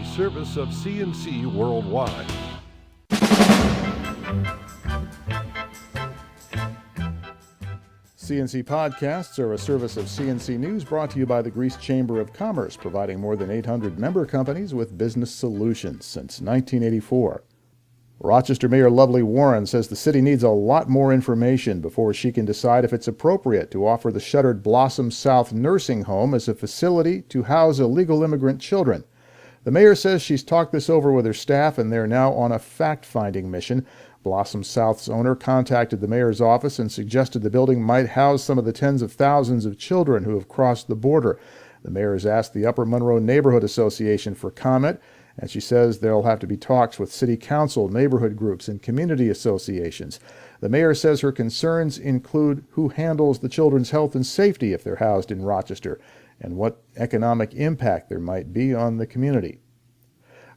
a service of CNC Worldwide. CNC Podcasts are a service of CNC News brought to you by the Greece Chamber of Commerce, providing more than 800 member companies with business solutions since 1984. Rochester Mayor Lovely Warren says the city needs a lot more information before she can decide if it's appropriate to offer the shuttered Blossom South Nursing Home as a facility to house illegal immigrant children. The mayor says she's talked this over with her staff and they're now on a fact-finding mission. Blossom South's owner contacted the mayor's office and suggested the building might house some of the tens of thousands of children who have crossed the border. The mayor has asked the Upper Monroe Neighborhood Association for comment, and she says there'll have to be talks with city council, neighborhood groups, and community associations. The mayor says her concerns include who handles the children's health and safety if they're housed in Rochester, and what economic impact there might be on the community.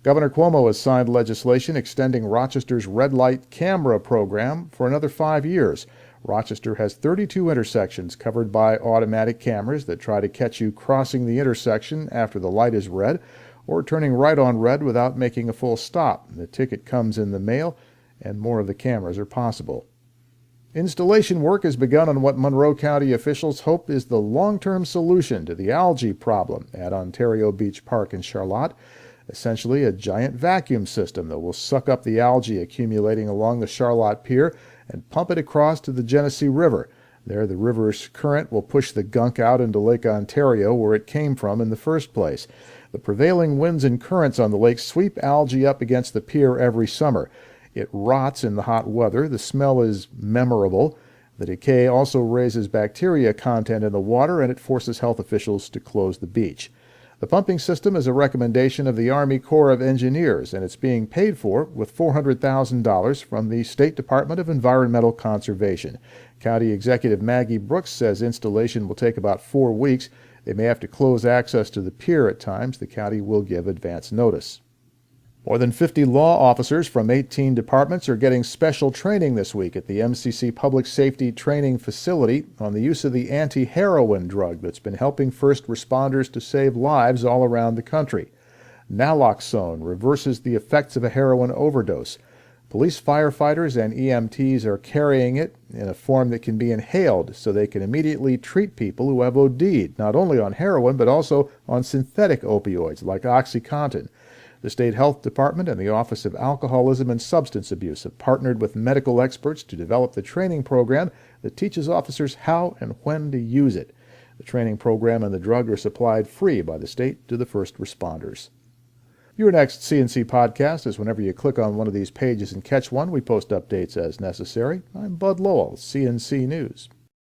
Governor Cuomo has signed legislation extending Rochester's red light camera program for another 5 years. Rochester has 32 intersections covered by automatic cameras that try to catch you crossing the intersection after the light is red or turning right on red without making a full stop. The ticket comes in the mail, and more of the cameras are possible. Installation work has begun on what Monroe County officials hope is the long-term solution to the algae problem at Ontario Beach Park in Charlotte. Essentially a giant vacuum system that will suck up the algae accumulating along the Charlotte Pier and pump it across to the Genesee River. There, the river's current will push the gunk out into Lake Ontario, where it came from in the first place. The prevailing winds and currents on the lake sweep algae up against the pier every summer. It rots in the hot weather. The smell is memorable. The decay also raises bacteria content in the water, and it forces health officials to close the beach. The pumping system is a recommendation of the Army Corps of Engineers, and it's being paid for with $400,000 from the State Department of Environmental Conservation. County Executive Maggie Brooks says installation will take about 4 weeks. They may have to close access to the pier at times. The county will give advance notice. More than 50 law officers from 18 departments are getting special training this week at the MCC Public Safety Training Facility on the use of the anti-heroin drug that's been helping first responders to save lives all around the country. Naloxone reverses the effects of a heroin overdose. Police firefighters and EMTs are carrying it in a form that can be inhaled so they can immediately treat people who have OD'd, not only on heroin but also on synthetic opioids like OxyContin. The State Health Department and the Office of Alcoholism and Substance Abuse have partnered with medical experts to develop the training program that teaches officers how and when to use it. The training program and the drug are supplied free by the state to the first responders. Your next CNC podcast is whenever you click on one of these pages and catch one. We post updates as necessary. I'm Bud Lowell, CNC News.